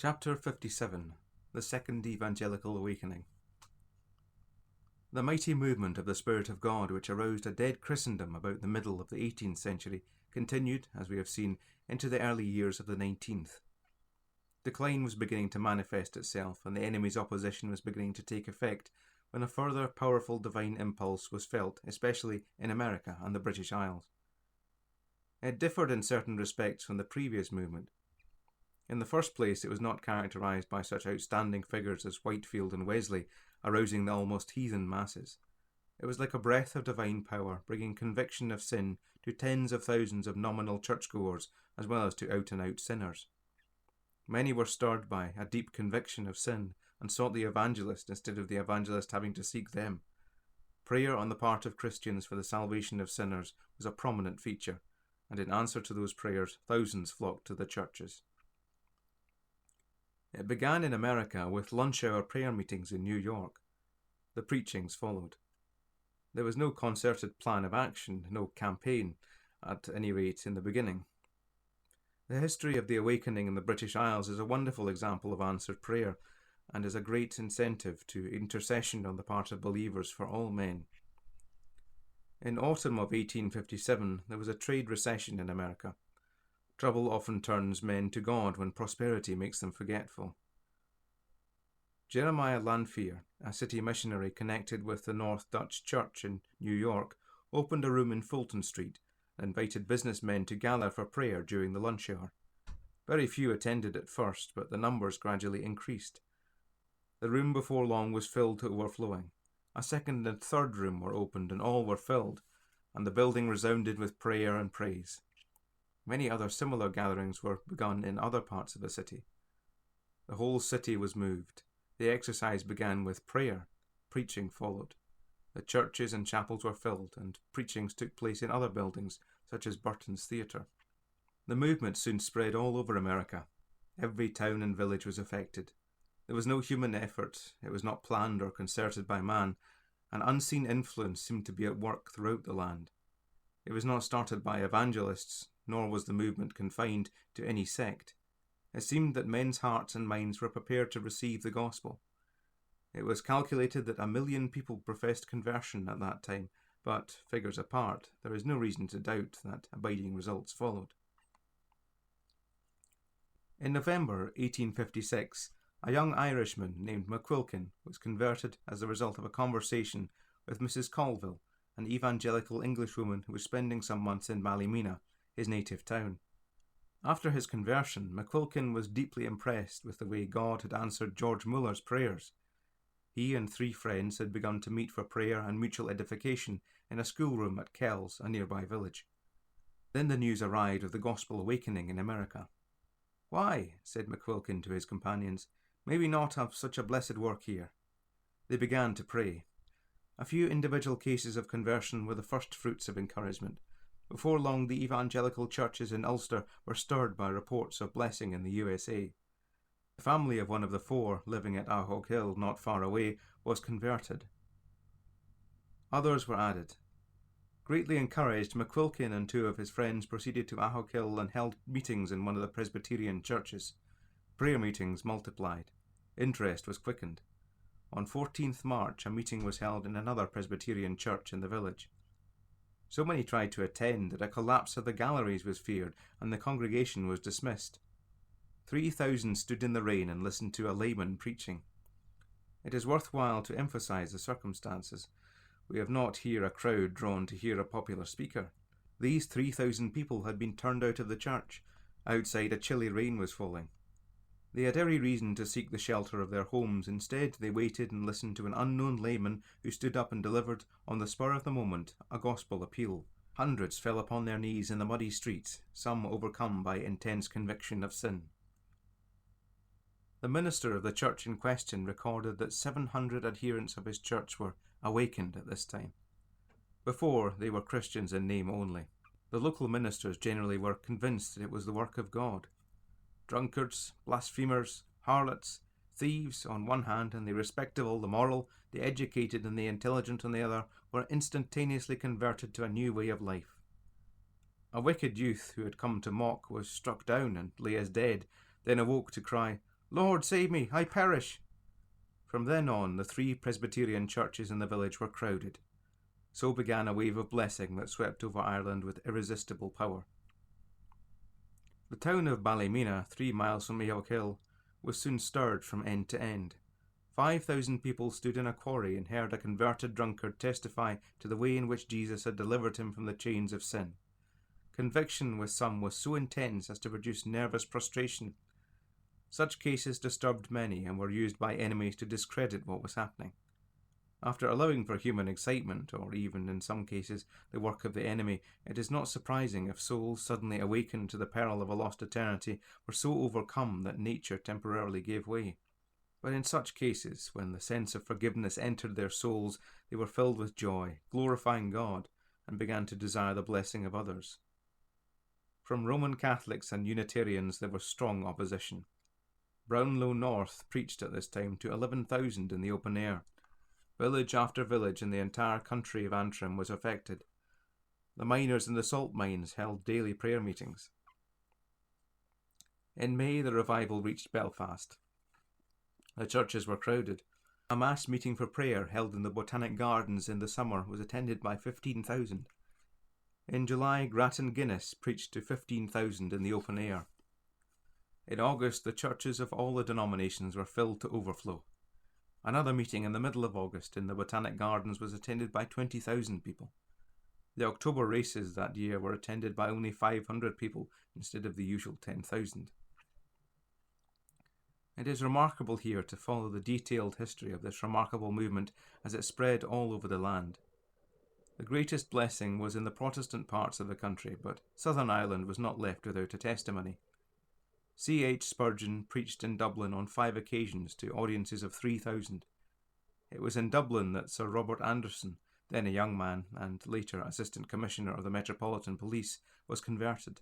Chapter 57. The Second Evangelical Awakening. The mighty movement of the Spirit of God which aroused a dead Christendom about the middle of the 18th century continued, as we have seen, into the early years of the 19th. Decline was beginning to manifest itself, and the enemy's opposition was beginning to take effect when a further powerful divine impulse was felt, especially in America and the British Isles. It differed in certain respects from the previous movement. In the first place, it was not characterized by such outstanding figures as Whitefield and Wesley arousing the almost heathen masses. It was like a breath of divine power, bringing conviction of sin to tens of thousands of nominal churchgoers as well as to out-and-out sinners. Many were stirred by a deep conviction of sin and sought the evangelist instead of the evangelist having to seek them. Prayer on the part of Christians for the salvation of sinners was a prominent feature, and in answer to those prayers, thousands flocked to the churches. It began in America with lunch-hour prayer meetings in New York. The preachings followed. There was no concerted plan of action, no campaign, at any rate in the beginning. The history of the awakening in the British Isles is a wonderful example of answered prayer, and is a great incentive to intercession on the part of believers for all men. In autumn of 1857, there was a trade recession in America. Trouble often turns men to God when prosperity makes them forgetful. Jeremiah Lanphier, a city missionary connected with the North Dutch Church in New York, opened a room in Fulton Street and invited businessmen to gather for prayer during the lunch hour. Very few attended at first, but the numbers gradually increased. The room before long was filled to overflowing. A second and third room were opened and all were filled, and the building resounded with prayer and praise. Many other similar gatherings were begun in other parts of the city. The whole city was moved. The exercise began with prayer. Preaching followed. The churches and chapels were filled, and preachings took place in other buildings, such as Burton's Theatre. The movement soon spread all over America. Every town and village was affected. There was no human effort. It was not planned or concerted by man. An unseen influence seemed to be at work throughout the land. It was not started by evangelists, nor was the movement confined to any sect. It seemed that men's hearts and minds were prepared to receive the gospel. It was calculated that 1 million people professed conversion at that time, but, figures apart, there is no reason to doubt that abiding results followed. In November 1856, a young Irishman named McQuilkin was converted as a result of a conversation with Mrs. Colville, an evangelical Englishwoman who was spending some months in Ballymena, his native town. After his conversion, McQuilkin was deeply impressed with the way God had answered George Muller's prayers. He and 3 friends had begun to meet for prayer and mutual edification in a schoolroom at Kells, a nearby village. Then the news arrived of the gospel awakening in America. "Why," said McQuilkin to his companions, "may we not have such a blessed work here?" They began to pray. A few individual cases of conversion were the first fruits of encouragement. Before long, the evangelical churches in Ulster were stirred by reports of blessing in the USA. The family of one of the 4 living at Ahokill, not far away, was converted. Others were added. Greatly encouraged, McQuilkin and 2 of his friends proceeded to Ahokill and held meetings in one of the Presbyterian churches. Prayer meetings multiplied. Interest was quickened. On 14th March, a meeting was held in another Presbyterian church in the village. So many tried to attend that a collapse of the galleries was feared, and the congregation was dismissed. 3,000 stood in the rain and listened to a layman preaching. It is worthwhile to emphasize the circumstances. We have not here a crowd drawn to hear a popular speaker. These 3,000 people had been turned out of the church. Outside, a chilly rain was falling. They had every reason to seek the shelter of their homes. Instead, they waited and listened to an unknown layman who stood up and delivered, on the spur of the moment, a gospel appeal. Hundreds fell upon their knees in the muddy streets, some overcome by intense conviction of sin. The minister of the church in question recorded that 700 adherents of his church were awakened at this time. Before, they were Christians in name only. The local ministers generally were convinced that it was the work of God. Drunkards, blasphemers, harlots, thieves on one hand, and the respectable, the moral, the educated and the intelligent on the other, were instantaneously converted to a new way of life. A wicked youth who had come to mock was struck down and lay as dead, then awoke to cry, "Lord, save me, I perish!" From then on, the 3 Presbyterian churches in the village were crowded. So began a wave of blessing that swept over Ireland with irresistible power. The town of Ballymena, 3 miles from Evangelical, was soon stirred from end to end. 5,000 people stood in a quarry and heard a converted drunkard testify to the way in which Jesus had delivered him from the chains of sin. Conviction with some was so intense as to produce nervous prostration. Such cases disturbed many and were used by enemies to discredit what was happening. After allowing for human excitement, or even in some cases the work of the enemy, it is not surprising if souls suddenly awakened to the peril of a lost eternity were so overcome that nature temporarily gave way. But in such cases, when the sense of forgiveness entered their souls, they were filled with joy, glorifying God, and began to desire the blessing of others. From Roman Catholics and Unitarians there was strong opposition. Brownlow North preached at this time to 11,000 in the open air. Village after village in the entire country of Antrim was affected. The miners in the salt mines held daily prayer meetings. In May, the revival reached Belfast. The churches were crowded. A mass meeting for prayer held in the Botanic Gardens in the summer was attended by 15,000. In July, Grattan Guinness preached to 15,000 in the open air. In August, the churches of all the denominations were filled to overflow. Another meeting in the middle of August in the Botanic Gardens was attended by 20,000 people. The October races that year were attended by only 500 people instead of the usual 10,000. It is remarkable here to follow the detailed history of this remarkable movement as it spread all over the land. The greatest blessing was in the Protestant parts of the country, but Southern Ireland was not left without a testimony. C. H. Spurgeon preached in Dublin on 5 occasions to audiences of 3,000. It was in Dublin that Sir Robert Anderson, then a young man and later Assistant Commissioner of the Metropolitan Police, was converted.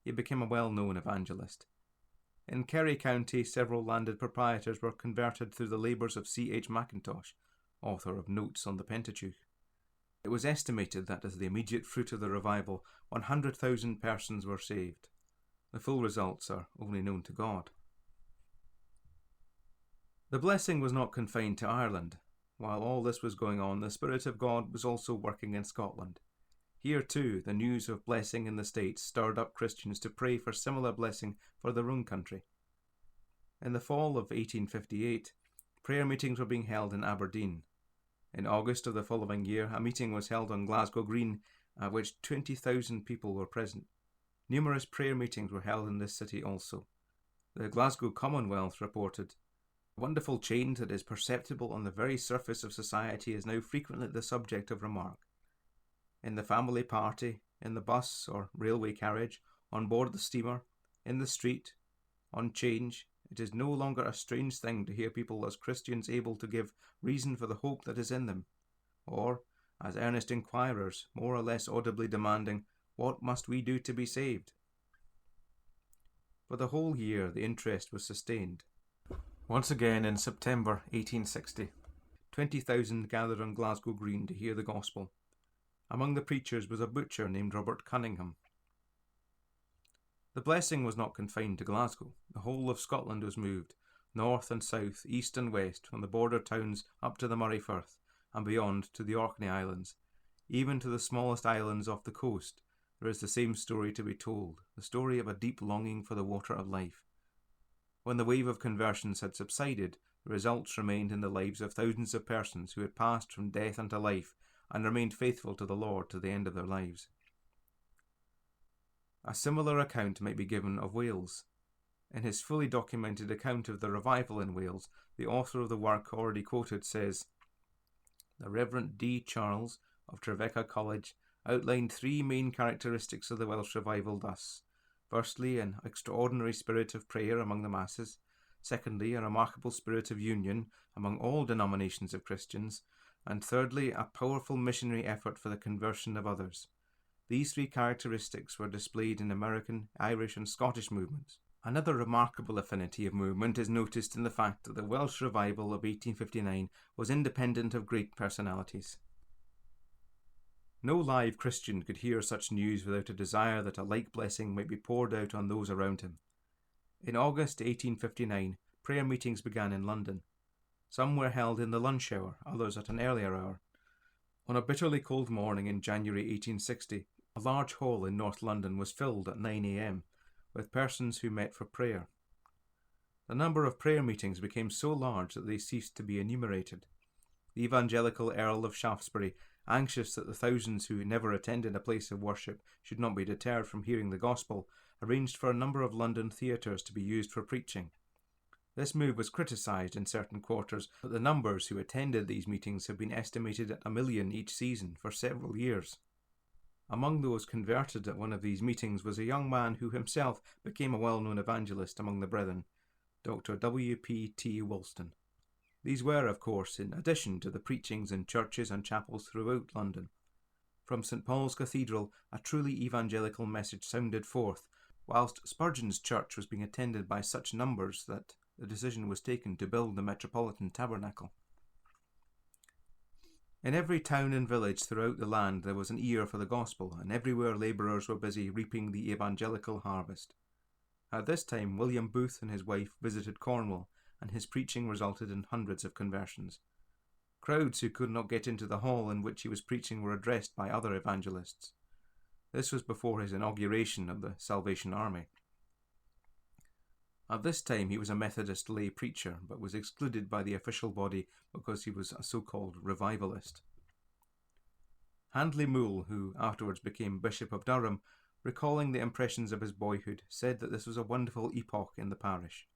He became a well-known evangelist. In Kerry County, several landed proprietors were converted through the labours of C. H. Mackintosh, author of Notes on the Pentateuch. It was estimated that as the immediate fruit of the revival, 100,000 persons were saved. The full results are only known to God. The blessing was not confined to Ireland. While all this was going on, the Spirit of God was also working in Scotland. Here too, the news of blessing in the States stirred up Christians to pray for similar blessing for their own country. In the fall of 1858, prayer meetings were being held in Aberdeen. In August of the following year, a meeting was held on Glasgow Green, at which 20,000 people were present. Numerous prayer meetings were held in this city also. The Glasgow Commonwealth reported, "A wonderful change that is perceptible on the very surface of society is now frequently the subject of remark. In the family party, in the bus or railway carriage, on board the steamer, in the street, on 'Change, it is no longer a strange thing to hear people as Christians able to give reason for the hope that is in them, or, as earnest inquirers, more or less audibly demanding, 'What must we do to be saved?' For the whole year the interest was sustained. Once again in September 1860, 20,000 gathered on Glasgow Green to hear the gospel. Among the preachers was a butcher named Robert Cunningham. The blessing was not confined to Glasgow. The whole of Scotland was moved, north and south, east and west, from the border towns up to the Moray Firth, and beyond to the Orkney Islands. Even to the smallest islands off the coast, there is the same story to be told, the story of a deep longing for the water of life. When the wave of conversions had subsided, the results remained in the lives of thousands of persons who had passed from death unto life and remained faithful to the Lord to the end of their lives. A similar account might be given of Wales. In his fully documented account of the revival in Wales, the author of the work already quoted says, "The Reverend D. Charles of Trevecca College outlined 3 main characteristics of the Welsh revival thus: firstly, an extraordinary spirit of prayer among the masses; secondly, a remarkable spirit of union among all denominations of Christians; and thirdly, a powerful missionary effort for the conversion of others. These 3 characteristics were displayed in American, Irish and Scottish movements." Another remarkable affinity of movement is noticed in the fact that the Welsh revival of 1859 was independent of great personalities. No live Christian could hear such news without a desire that a like blessing might be poured out on those around him. In August 1859, prayer meetings began in London. Some were held in the lunch hour, others at an earlier hour. On a bitterly cold morning in January 1860, a large hall in North London was filled at 9 a.m. with persons who met for prayer. The number of prayer meetings became so large that they ceased to be enumerated. The Evangelical Earl of Shaftesbury, anxious that the thousands who never attended a place of worship should not be deterred from hearing the gospel, arranged for a number of London theatres to be used for preaching. This move was criticised in certain quarters, but the numbers who attended these meetings have been estimated at 1 million each season for several years. Among those converted at one of these meetings was a young man who himself became a well-known evangelist among the brethren, Dr. W.P.T. Woolston. These were, of course, in addition to the preachings in churches and chapels throughout London. From St. Paul's Cathedral, a truly evangelical message sounded forth, whilst Spurgeon's church was being attended by such numbers that the decision was taken to build the Metropolitan Tabernacle. In every town and village throughout the land there was an ear for the gospel, and everywhere labourers were busy reaping the evangelical harvest. At this time, William Booth and his wife visited Cornwall, and his preaching resulted in hundreds of conversions. Crowds who could not get into the hall in which he was preaching were addressed by other evangelists. This was before his inauguration of the Salvation Army. At this time he was a Methodist lay preacher, but was excluded by the official body because he was a so-called revivalist. Handley Moule, who afterwards became Bishop of Durham, recalling the impressions of his boyhood, said that this was a wonderful epoch in the parish.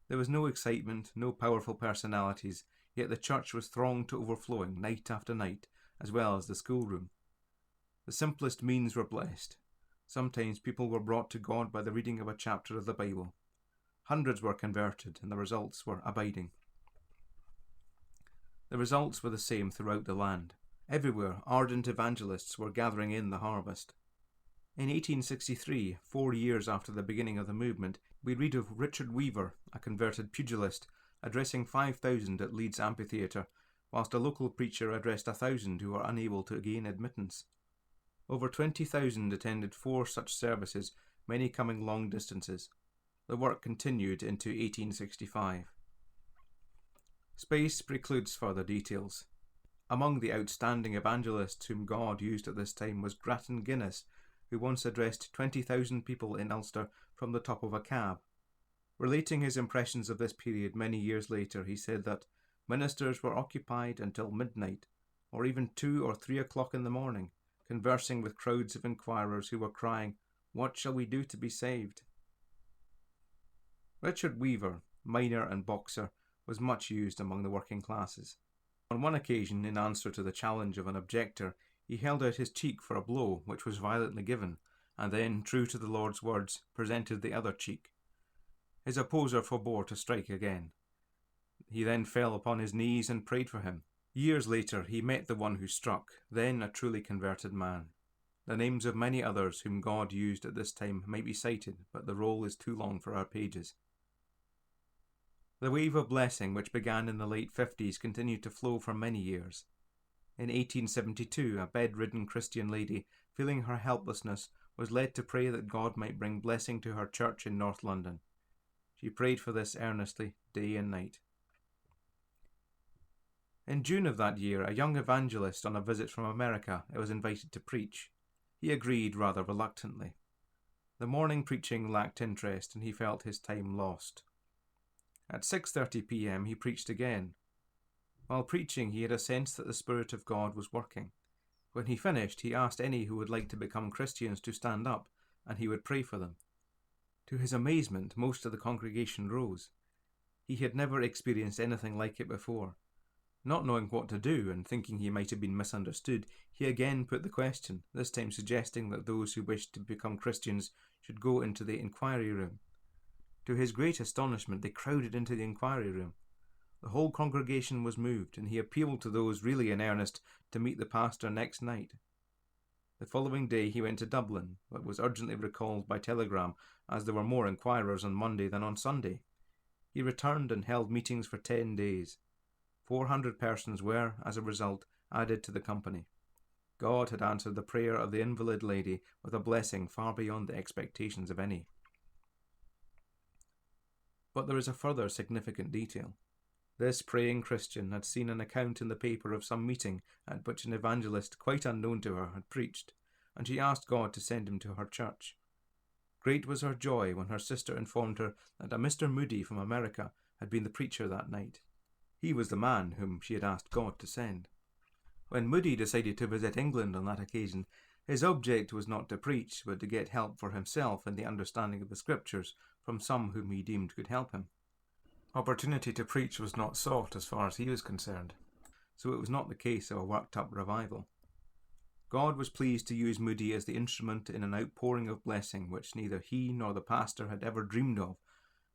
There was no excitement, no powerful personalities, yet the church was thronged to overflowing night after night, as well as the schoolroom. The simplest means were blessed. Sometimes people were brought to God by the reading of a chapter of the Bible. Hundreds were converted, and the results were abiding. The results were the same throughout the land. Everywhere, ardent evangelists were gathering in the harvest. In 1863, 4 years after the beginning of the movement, we read of Richard Weaver, a converted pugilist, addressing 5,000 at Leeds Amphitheatre, whilst a local preacher addressed 1,000 who were unable to gain admittance. Over 20,000 attended 4 such services, many coming long distances. The work continued into 1865. Space precludes further details. Among the outstanding evangelists whom God used at this time was Grattan Guinness, who once addressed 20,000 people in Ulster from the top of a cab. Relating his impressions of this period many years later, he said that ministers were occupied until midnight, or even 2 or 3 o'clock in the morning, conversing with crowds of inquirers who were crying, "What shall we do to be saved?" Richard Weaver, miner and boxer, was much used among the working classes. On one occasion, in answer to the challenge of an objector, he held out his cheek for a blow, which was violently given, and then, true to the Lord's words, presented the other cheek. His opposer forbore to strike again. He then fell upon his knees and prayed for him. Years later, he met the one who struck, then a truly converted man. The names of many others whom God used at this time might be cited, but the roll is too long for our pages. The wave of blessing which began in the late 50s continued to flow for many years. In 1872, a bedridden Christian lady, feeling her helplessness, was led to pray that God might bring blessing to her church in North London. She prayed for this earnestly, day and night. In June of that year, a young evangelist on a visit from America was invited to preach. He agreed rather reluctantly. The morning preaching lacked interest, and he felt his time lost. At 6:30 p.m. he preached again. While preaching, he had a sense that the Spirit of God was working. When he finished, he asked any who would like to become Christians to stand up, and he would pray for them. To his amazement, most of the congregation rose. He had never experienced anything like it before. Not knowing what to do, and thinking he might have been misunderstood, he again put the question, this time suggesting that those who wished to become Christians should go into the inquiry room. To his great astonishment, they crowded into the inquiry room. The whole congregation was moved, and he appealed to those really in earnest to meet the pastor next night. The following day he went to Dublin, but was urgently recalled by telegram, as there were more inquirers on Monday than on Sunday. He returned and held meetings for 10 days. 400 persons were, as a result, added to the company. God had answered the prayer of the invalid lady with a blessing far beyond the expectations of any. But there is a further significant detail. This praying Christian had seen an account in the paper of some meeting at which an evangelist quite unknown to her had preached, and she asked God to send him to her church. Great was her joy when her sister informed her that a Mr. Moody from America had been the preacher that night. He was the man whom she had asked God to send. When Moody decided to visit England on that occasion, his object was not to preach, but to get help for himself in the understanding of the Scriptures from some whom he deemed could help him. Opportunity to preach was not sought as far as he was concerned, so it was not the case of a worked-up revival. God was pleased to use Moody as the instrument in an outpouring of blessing which neither he nor the pastor had ever dreamed of,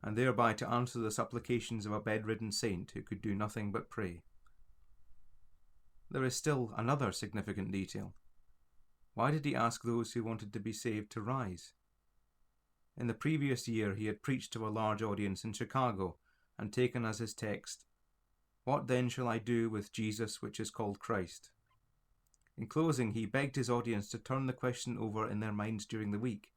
and thereby to answer the supplications of a bedridden saint who could do nothing but pray. There is still another significant detail. Why did he ask those who wanted to be saved to rise? In the previous year he had preached to a large audience in Chicago and taken as his text, "What then shall I do with Jesus which is called Christ?" In closing, he begged his audience to turn the question over in their minds during the week.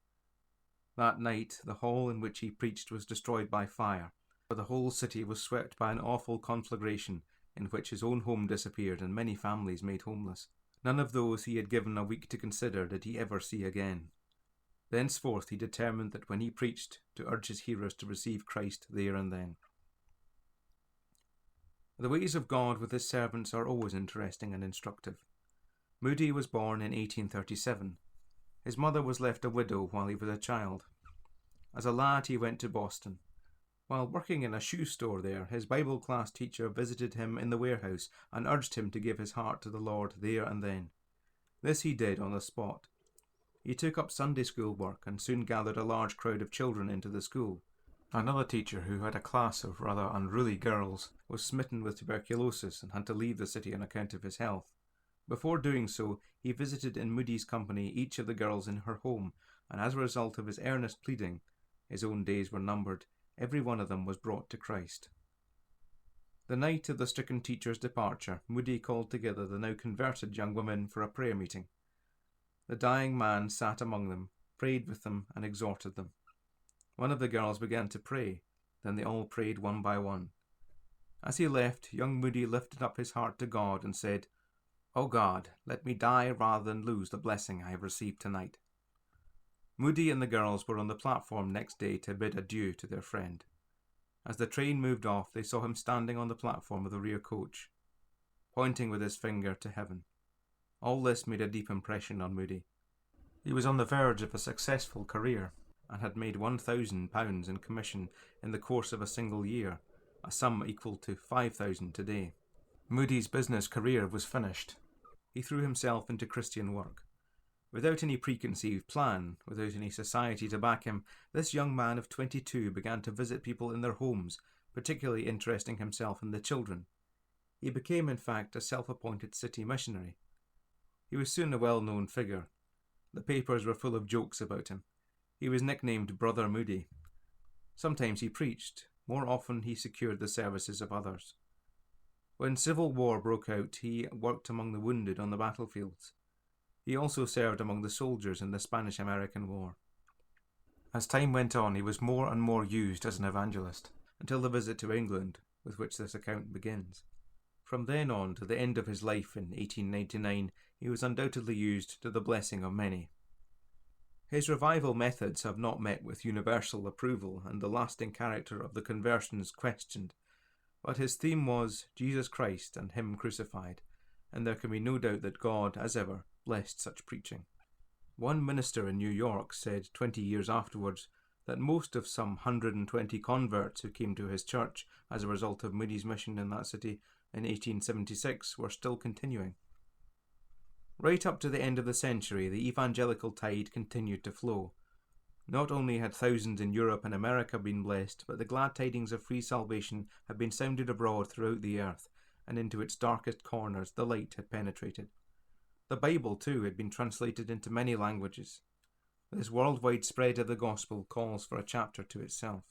That night, the hall in which he preached was destroyed by fire, for the whole city was swept by an awful conflagration in which his own home disappeared and many families made homeless. None of those he had given a week to consider did he ever see again. Thenceforth he determined that when he preached, to urge his hearers to receive Christ there and then. The ways of God with his servants are always interesting and instructive. Moody was born in 1837. His mother was left a widow while he was a child. As a lad he went to Boston. While working in a shoe store there, his Bible class teacher visited him in the warehouse and urged him to give his heart to the Lord there and then. This he did on the spot. He took up Sunday school work and soon gathered a large crowd of children into the school. Another teacher, who had a class of rather unruly girls, was smitten with tuberculosis and had to leave the city on account of his health. Before doing so, he visited in Moody's company each of the girls in her home, and as a result of his earnest pleading, his own days were numbered, every one of them was brought to Christ. The night of the stricken teacher's departure, Moody called together the now converted young women for a prayer meeting. The dying man sat among them, prayed with them, and exhorted them. One of the girls began to pray, then they all prayed one by one. As he left, young Moody lifted up his heart to God and said, "O God, let me die rather than lose the blessing I have received tonight." Moody and the girls were on the platform next day to bid adieu to their friend. As the train moved off, they saw him standing on the platform of the rear coach, pointing with his finger to heaven. All this made a deep impression on Moody. He was on the verge of a successful career, and had made £1,000 in commission in the course of a single year, a sum equal to £5,000 today. Moody's business career was finished. He threw himself into Christian work. Without any preconceived plan, without any society to back him, this young man of 22 began to visit people in their homes, particularly interesting himself in the children. He became, in fact, a self-appointed city missionary. He was soon a well-known figure. The papers were full of jokes about him. He was nicknamed Brother Moody. Sometimes he preached, more often he secured the services of others. When civil war broke out, he worked among the wounded on the battlefields. He also served among the soldiers in the Spanish-American War. As time went on, he was more and more used as an evangelist, until the visit to England, with which this account begins. From then on to the end of his life in 1899, he was undoubtedly used to the blessing of many. His revival methods have not met with universal approval, and the lasting character of the conversions questioned, but his theme was Jesus Christ and Him crucified, and there can be no doubt that God, as ever, blessed such preaching. One minister in New York said 20 years afterwards that most of some 120 converts who came to his church as a result of Moody's mission in that city in 1876 were still continuing. Right up to the end of the century, the evangelical tide continued to flow. Not only had thousands in Europe and America been blessed, but the glad tidings of free salvation had been sounded abroad throughout the earth, and into its darkest corners the light had penetrated. The Bible, too, had been translated into many languages. This worldwide spread of the gospel calls for a chapter to itself.